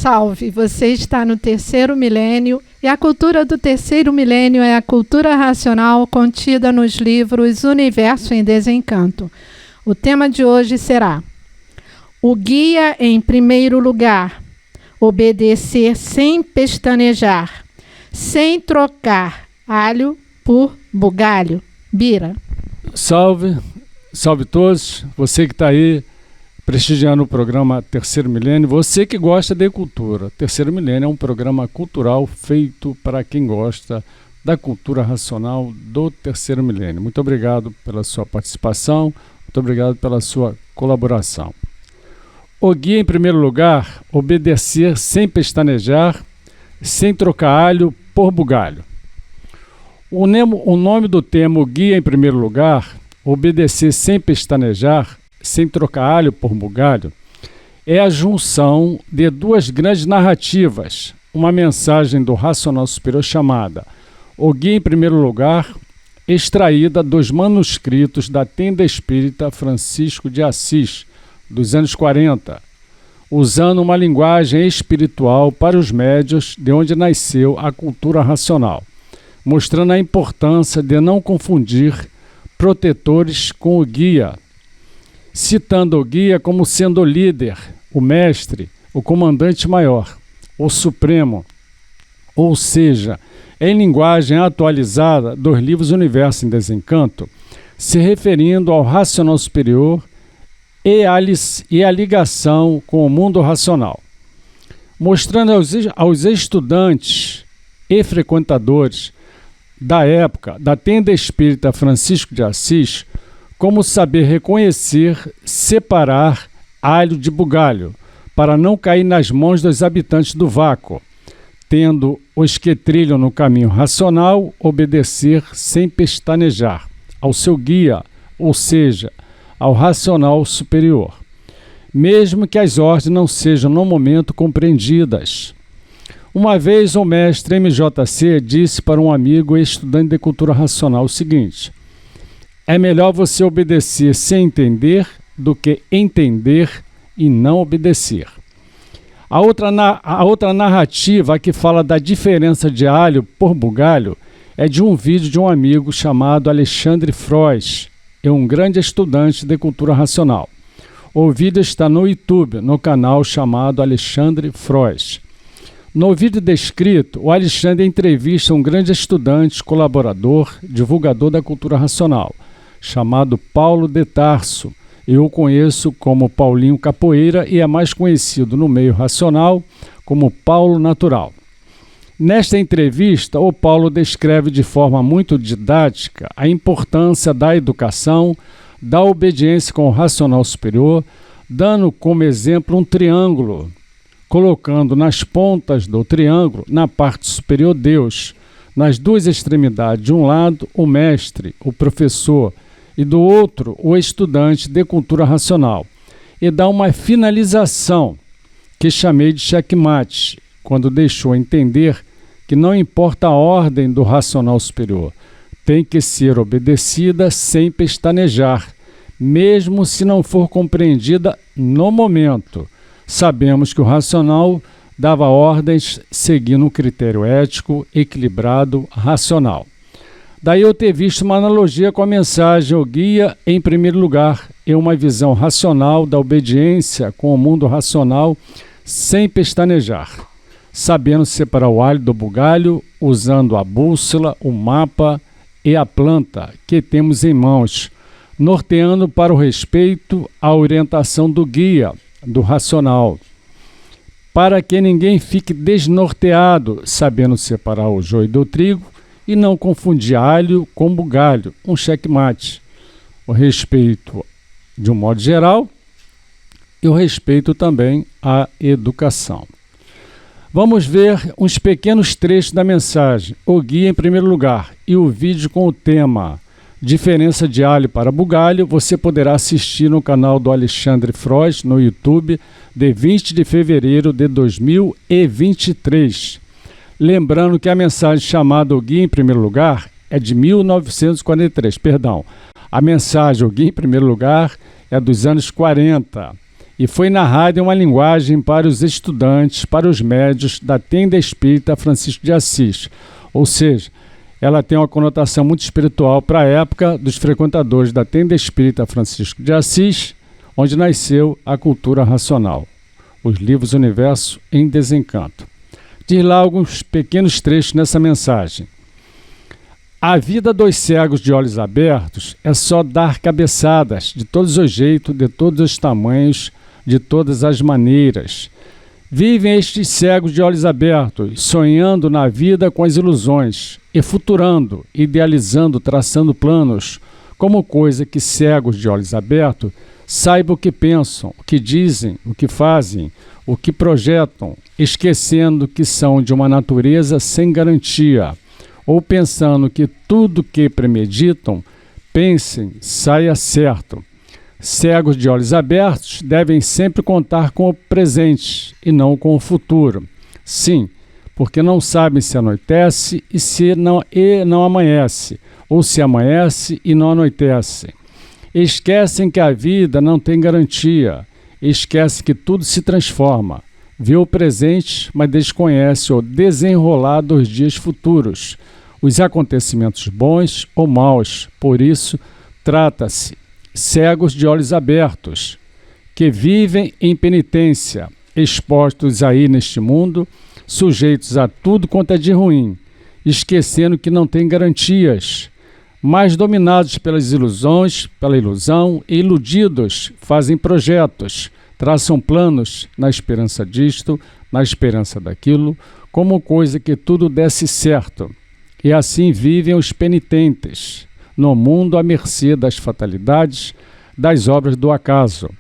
Salve! Você está no terceiro milênio e a cultura do terceiro milênio é a cultura racional contida nos livros Universo em Desencanto. O tema de hoje será o guia em primeiro lugar, obedecer sem pestanejar, sem trocar alho por bugalho. Bira. Salve, salve todos, você que está aí prestigiando o programa Terceiro Milênio, você que gosta de cultura. Terceiro Milênio é um programa cultural feito para quem gosta da cultura racional do Terceiro Milênio. Muito obrigado pela sua participação, muito obrigado pela sua colaboração. O guia, em primeiro lugar, obedecer sem pestanejar, sem trocar alho por bugalho. O nome do tema, o guia, em primeiro lugar, obedecer sem pestanejar, sem trocar alho por bugalho, é a junção de duas grandes narrativas, uma mensagem do Racional Superior chamada O Guia em Primeiro Lugar, extraída dos manuscritos da Tenda Espírita Francisco de Assis, dos anos 40, usando uma linguagem espiritual para os médiuns de onde nasceu a cultura racional, mostrando a importância de não confundir protetores com o guia, citando o guia como sendo o líder, o mestre, o comandante maior, o supremo, ou seja, em linguagem atualizada dos livros Universo em Desencanto, se referindo ao racional superior e a ligação com o mundo racional, mostrando aos estudantes e frequentadores da época da Tenda Espírita Francisco de Assis como saber reconhecer, separar alho de bugalho, para não cair nas mãos dos habitantes do vácuo, tendo os que trilham no caminho racional obedecer sem pestanejar ao seu guia, ou seja, ao racional superior, mesmo que as ordens não sejam no momento compreendidas. Uma vez o mestre MJC disse para um amigo e estudante de cultura racional o seguinte: é melhor você obedecer sem entender do que entender e não obedecer. A outra narrativa que fala da diferença de alho por bugalho é de um vídeo de um amigo chamado Alexandre Frois, é um grande estudante de cultura racional. O vídeo está no YouTube, no canal chamado Alexandre Frois. No vídeo descrito, o Alexandre entrevista um grande estudante, colaborador, divulgador da cultura racional, chamado Paulo de Tarso. Eu o conheço como Paulinho Capoeira e é mais conhecido no meio racional como Paulo Natural. Nesta entrevista, o Paulo descreve de forma muito didática a importância da educação, da obediência com o racional superior, dando como exemplo um triângulo, colocando nas pontas do triângulo, na parte superior, Deus, nas duas extremidades, de um lado, o mestre, o professor, e do outro, o estudante de cultura racional, e dá uma finalização, que chamei de checkmate, quando deixou entender que não importa a ordem do racional superior, tem que ser obedecida sem pestanejar, mesmo se não for compreendida no momento. Sabemos que o racional dava ordens seguindo um critério ético, equilibrado, racional. Daí eu ter visto uma analogia com a mensagem, o guia em primeiro lugar, é uma visão racional da obediência com o mundo racional sem pestanejar, sabendo separar o alho do bugalho, usando a bússola, o mapa e a planta que temos em mãos, norteando para o respeito à orientação do guia, do racional, para que ninguém fique desnorteado, sabendo separar o joio do trigo, e não confundir alho com bugalho, um checkmate. O respeito de um modo geral e o respeito também à educação. Vamos ver uns pequenos trechos da mensagem, o guia em primeiro lugar, e o vídeo com o tema Diferença de alho para bugalho, você poderá assistir no canal do Alexandre Frois, no YouTube, de 20 de fevereiro de 2023. Lembrando que a mensagem chamada O Guia em Primeiro Lugar é de 1943, perdão. A mensagem O Guia em Primeiro Lugar é dos anos 40 e foi narrada em uma linguagem para os estudantes, para os médios da tenda espírita Francisco de Assis. Ou seja, ela tem uma conotação muito espiritual para a época dos frequentadores da tenda espírita Francisco de Assis, onde nasceu a cultura racional, os livros Universo em Desencanto. Diz lá alguns pequenos trechos nessa mensagem. A vida dos cegos de olhos abertos é só dar cabeçadas de todos os jeitos, de todos os tamanhos, de todas as maneiras. Vivem estes cegos de olhos abertos, sonhando na vida com as ilusões, e futurando, idealizando, traçando planos, como coisa que cegos de olhos abertos saibam o que pensam, o que dizem, o que fazem, o que projetam, esquecendo que são de uma natureza sem garantia, ou pensando que tudo que premeditam, pensem, saia certo. Cegos de olhos abertos devem sempre contar com o presente e não com o futuro. Sim, porque não sabem se anoitece e não amanhece, ou se amanhece e não anoitece. Esquecem que a vida não tem garantia, esquecem que tudo se transforma. Vê o presente, mas desconhece o desenrolar dos dias futuros, os acontecimentos bons ou maus. Por isso, trata-se cegos de olhos abertos, que vivem em penitência, expostos aí neste mundo, sujeitos a tudo quanto é de ruim, esquecendo que não tem garantias, mas dominados pelas ilusões, pela ilusão, e iludidos, fazem projetos, traçam planos na esperança disto, na esperança daquilo, como coisa que tudo desse certo. E assim vivem os penitentes, no mundo à mercê das fatalidades, das obras do acaso.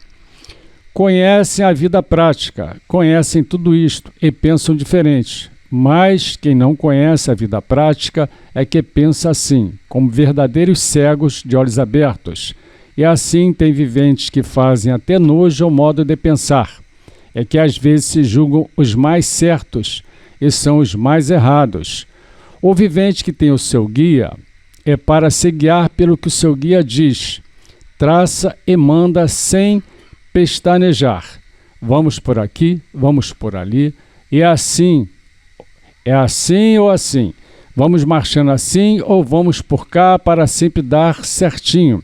Conhecem a vida prática, conhecem tudo isto e pensam diferente. Mas quem não conhece a vida prática é que pensa assim, como verdadeiros cegos de olhos abertos. E assim tem viventes que fazem até nojo ao modo de pensar. É que às vezes se julgam os mais certos e são os mais errados. O vivente que tem o seu guia é para se guiar pelo que o seu guia diz. Traça e manda sem pestanejar. Vamos por aqui, vamos por ali, e assim. É assim ou assim. Vamos marchando assim ou vamos por cá para sempre dar certinho.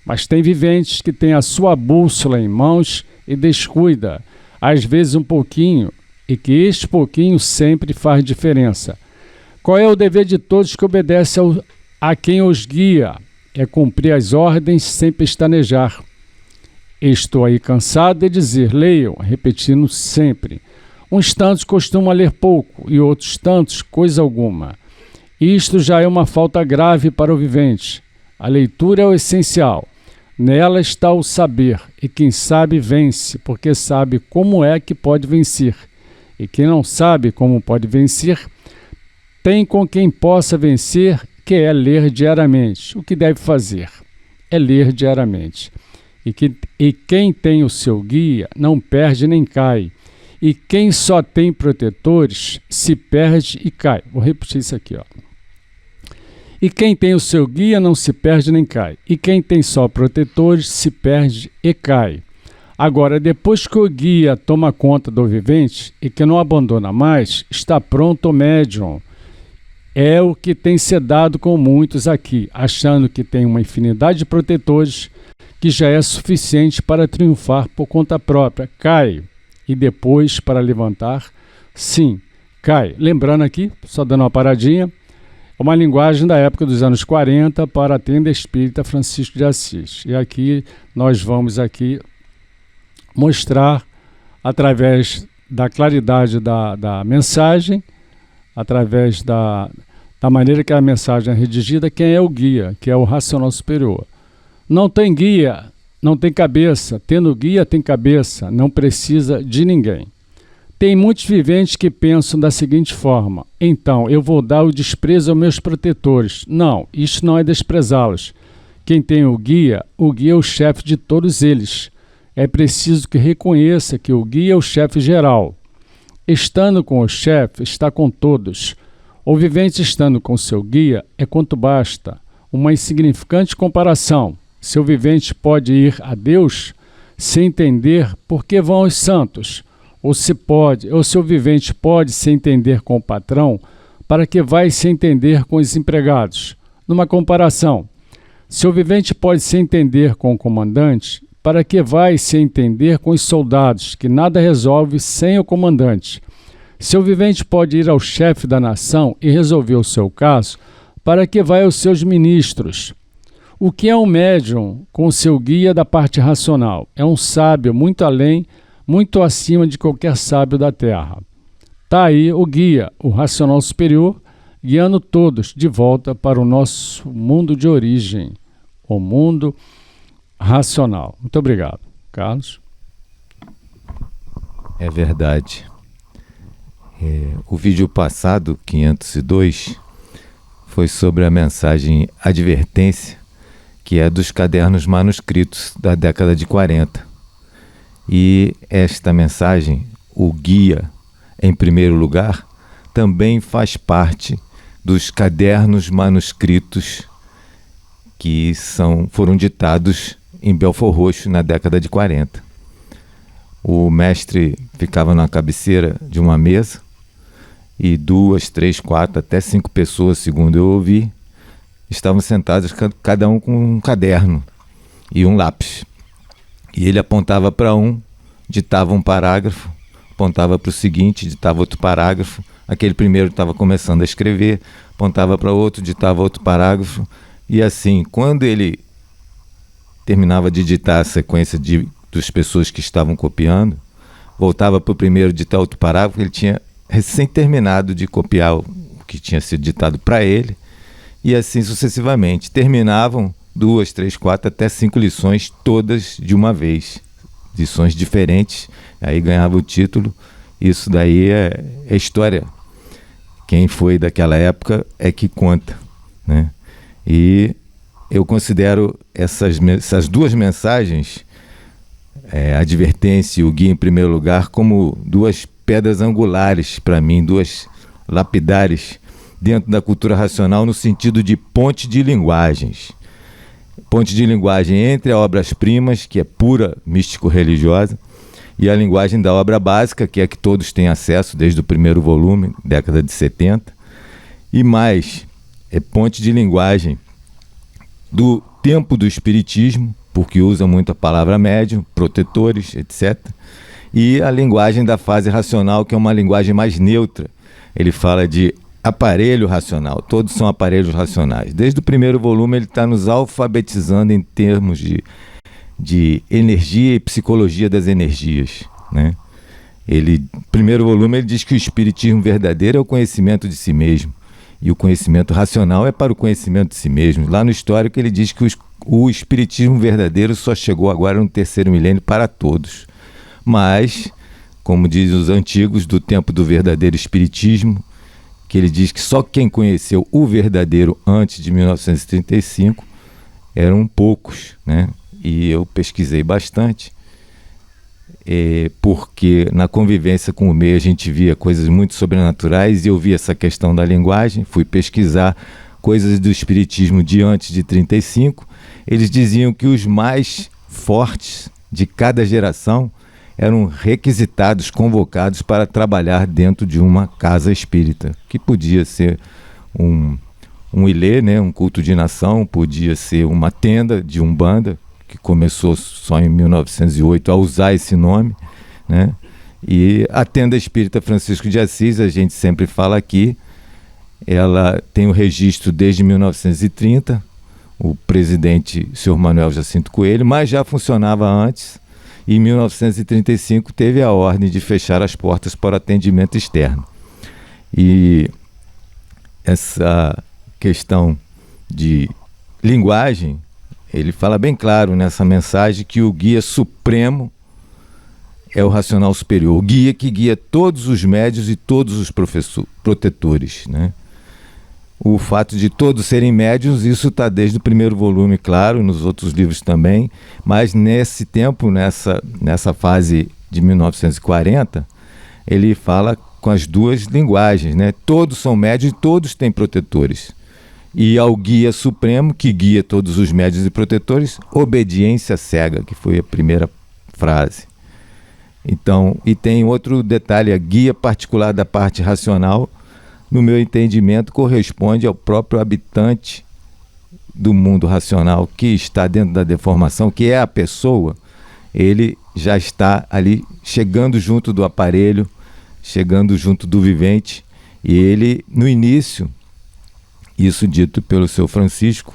Mas tem viventes que têm a sua bússola em mãos e descuida, às vezes um pouquinho, e que este pouquinho sempre faz diferença. Qual é o dever de todos que obedece a quem os guia? É cumprir as ordens sem pestanejar. Estou aí cansado de dizer, leiam, repetindo sempre. Uns tantos costumam ler pouco e outros tantos coisa alguma. Isto já é uma falta grave para o vivente. A leitura é o essencial. Nela está o saber, e quem sabe vence, porque sabe como é que pode vencer. E quem não sabe como pode vencer, tem com quem possa vencer, que é ler diariamente. O que deve fazer é ler diariamente. E quem tem o seu guia não perde nem cai. E quem só tem protetores se perde e cai. Vou repetir isso aqui, ó. E quem tem o seu guia não se perde nem cai. E quem tem só protetores se perde e cai. Agora, depois que o guia toma conta do vivente e que não abandona mais, está pronto o médium. É o que tem se dado com muitos aqui, achando que tem uma infinidade de protetores que já é suficiente para triunfar por conta própria. Cai. E depois, para levantar, sim, cai. Lembrando aqui, só dando uma paradinha, é uma linguagem da época dos anos 40 para a tenda espírita Francisco de Assis. E aqui nós vamos aqui mostrar, através da claridade da mensagem, através da maneira que a mensagem é redigida, quem é o guia, que é o racional superior. Não tem guia, não tem cabeça. Tendo guia, tem cabeça. Não precisa de ninguém. Tem muitos viventes que pensam da seguinte forma: então, eu vou dar o desprezo aos meus protetores. Não, isto não é desprezá-los. Quem tem o guia é o chefe de todos eles. É preciso que reconheça que o guia é o chefe geral. Estando com o chefe, está com todos. O vivente estando com seu guia é quanto basta. Uma insignificante comparação. Seu vivente pode ir a Deus sem entender por que vão os santos, ou se o vivente pode se entender com o patrão, para que vai se entender com os empregados. Numa comparação, se o vivente pode se entender com o comandante, para que vai se entender com os soldados, que nada resolve sem o comandante. Se o vivente pode ir ao chefe da nação e resolver o seu caso, para que vai aos seus ministros. O que é um médium com seu guia da parte racional? É um sábio muito além, muito acima de qualquer sábio da terra. Está aí o guia, o racional superior, guiando todos de volta para o nosso mundo de origem, o mundo racional. Muito obrigado. Carlos? É verdade. O vídeo passado, 502, foi sobre a mensagem advertência, que é dos cadernos manuscritos da década de 40. E esta mensagem, o guia, em primeiro lugar, também faz parte dos cadernos manuscritos que foram ditados em Belford Roxo na década de 40. O mestre ficava na cabeceira de uma mesa e 2, 3, 4, até 5 pessoas, segundo eu ouvi, estavam sentadas, cada um com um caderno e um lápis. E ele apontava para um, ditava um parágrafo, apontava para o seguinte, ditava outro parágrafo. Aquele primeiro estava começando a escrever, apontava para outro, ditava outro parágrafo. E assim, quando ele terminava de ditar a sequência das pessoas que estavam copiando, voltava para o primeiro, ditar outro parágrafo, ele tinha recém-terminado de copiar o que tinha sido ditado para ele, e assim sucessivamente. Terminavam 2, 3, 4, até 5 lições, todas de uma vez. Lições diferentes, aí ganhava o título. Isso daí é história. Quem foi daquela época é que conta, né? E eu considero essas duas mensagens, a advertência e o guia em primeiro lugar, como duas pedras angulares para mim, duas lapidares dentro da cultura racional, no sentido de ponte de linguagens. Ponte de linguagem entre as obras-primas, que é pura místico-religiosa, e a linguagem da obra básica, que é que todos têm acesso desde o primeiro volume, década de 70, e mais, é ponte de linguagem do tempo do espiritismo, porque usa muito a palavra médium, protetores, etc., e a linguagem da fase racional, que é uma linguagem mais neutra. Ele fala de aparelho racional, todos são aparelhos racionais. Desde o primeiro volume ele está nos alfabetizando em termos de energia e psicologia das energias, né? Primeiro volume ele diz que o espiritismo verdadeiro é o conhecimento de si mesmo, e o conhecimento racional é para o conhecimento de si mesmo. Lá no histórico ele diz que o espiritismo verdadeiro só chegou agora no terceiro milênio para todos. Mas, como dizem os antigos do tempo do verdadeiro espiritismo, que ele diz que só quem conheceu o verdadeiro antes de 1935 eram poucos, né? E eu pesquisei bastante, porque na convivência com o meio a gente via coisas muito sobrenaturais, e eu vi essa questão da linguagem, fui pesquisar coisas do espiritismo de antes de 35, eles diziam que os mais fortes de cada geração eram requisitados, convocados para trabalhar dentro de uma casa espírita, que podia ser um ilê, né, um culto de nação, podia ser uma tenda de Umbanda, que começou só em 1908 a usar esse nome, né? E a tenda espírita Francisco de Assis, a gente sempre fala aqui, ela tem o registro desde 1930, o presidente, o senhor Manuel Jacinto Coelho, mas já funcionava antes. E em 1935 teve a ordem de fechar as portas para atendimento externo. E essa questão de linguagem, ele fala bem claro nessa mensagem que o guia supremo é o racional superior, o guia que guia todos os médios e todos os protetores, né? O fato de todos serem médiuns, isso está desde o primeiro volume, claro, nos outros livros também, mas nesse tempo, nessa fase de 1940, ele fala com as duas linguagens, né? Todos são médiuns e todos têm protetores. E ao guia supremo, que guia todos os médiuns e protetores, obediência cega, que foi a primeira frase. Então, e tem outro detalhe, a guia particular da parte racional, no meu entendimento, corresponde ao próprio habitante do mundo racional que está dentro da deformação, que é a pessoa. Ele já está ali chegando junto do aparelho, chegando junto do vivente, e ele, no início, isso dito pelo seu Francisco,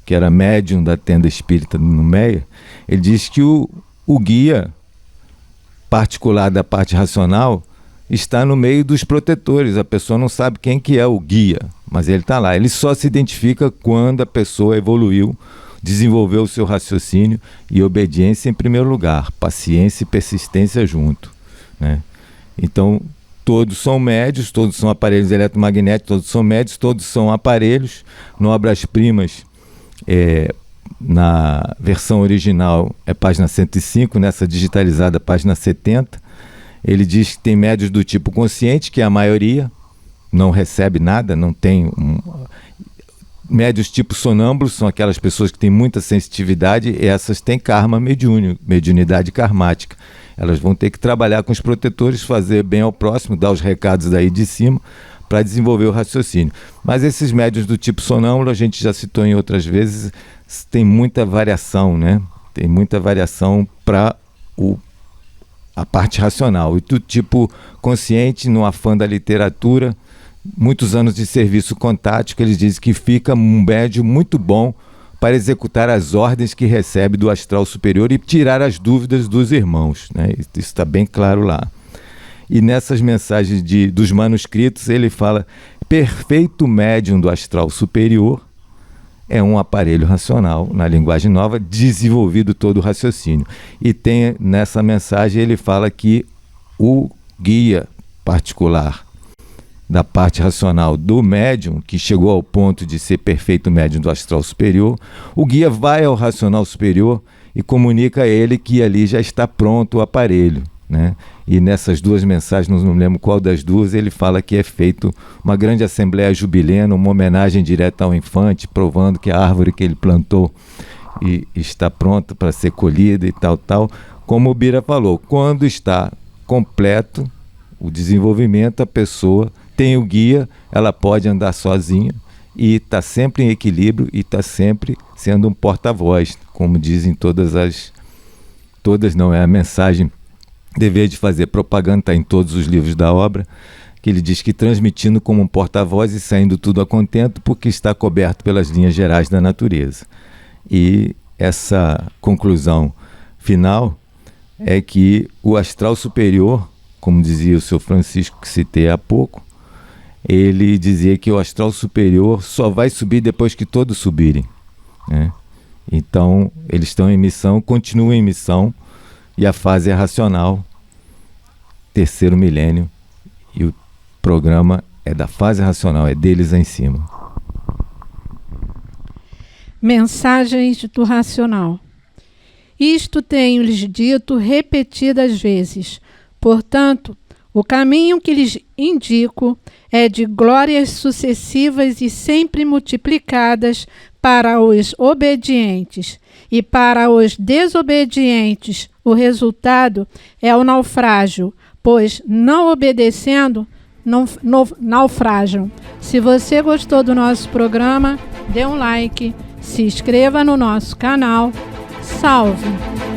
que era médium da tenda espírita no Meia, ele diz que o guia particular da parte racional está no meio dos protetores. A pessoa não sabe quem que é o guia, mas ele está lá. Ele só se identifica quando a pessoa evoluiu, desenvolveu o seu raciocínio e obediência em primeiro lugar, paciência e persistência junto, né? Então, todos são médios, todos são aparelhos eletromagnéticos, todos são médios, todos são aparelhos. No Obras-Primas, na versão original, é página 105, nessa digitalizada, página 70, ele diz que tem médios do tipo consciente, que é a maioria, não recebe nada, não tem... Médios tipo sonâmbulos são aquelas pessoas que têm muita sensitividade, e essas têm karma mediúnico, mediunidade karmática. Elas vão ter que trabalhar com os protetores, fazer bem ao próximo, dar os recados daí de cima, para desenvolver o raciocínio. Mas esses médios do tipo sonâmbulo, a gente já citou em outras vezes, tem muita variação, né? Tem muita variação para a parte racional. E do tipo consciente, no afã da literatura, muitos anos de serviço contático, eles dizem que fica um médium muito bom para executar as ordens que recebe do astral superior e tirar as dúvidas dos irmãos, né? Isso está bem claro lá. E nessas mensagens dos manuscritos, ele fala: perfeito médium do astral superior é um aparelho racional, na linguagem nova, desenvolvido todo o raciocínio. E tem nessa mensagem, ele fala que o guia particular da parte racional do médium, que chegou ao ponto de ser perfeito médium do astral superior, o guia vai ao racional superior e comunica a ele que ali já está pronto o aparelho, né? E nessas duas mensagens, não me lembro qual das duas, ele fala que é feito uma grande assembleia jubilena, uma homenagem direta ao infante, provando que a árvore que ele plantou e está pronta para ser colhida e tal. Como o Bira falou, quando está completo o desenvolvimento, a pessoa tem o guia, ela pode andar sozinha e está sempre em equilíbrio e está sempre sendo um porta-voz, como dizem não é a mensagem, dever de fazer propaganda, está em todos os livros da obra, que ele diz que transmitindo como um porta-voz e saindo tudo a contento, porque está coberto pelas linhas gerais da natureza. E essa conclusão final é que o astral superior, como dizia o seu Francisco, que citei há pouco, ele dizia que o astral superior só vai subir depois que todos subirem, né? Então, eles estão em missão, continuam em missão, e a fase é racional, terceiro milênio, e o programa é da fase racional, é deles aí em cima. Mensagens do racional. Isto tenho-lhes dito repetidas vezes, portanto, o caminho que lhes indico é de glórias sucessivas e sempre multiplicadas para os obedientes, e para os desobedientes o resultado é o naufrágio, pois, não obedecendo, naufragam. Se você gostou do nosso programa, dê um like, se inscreva no nosso canal. Salve!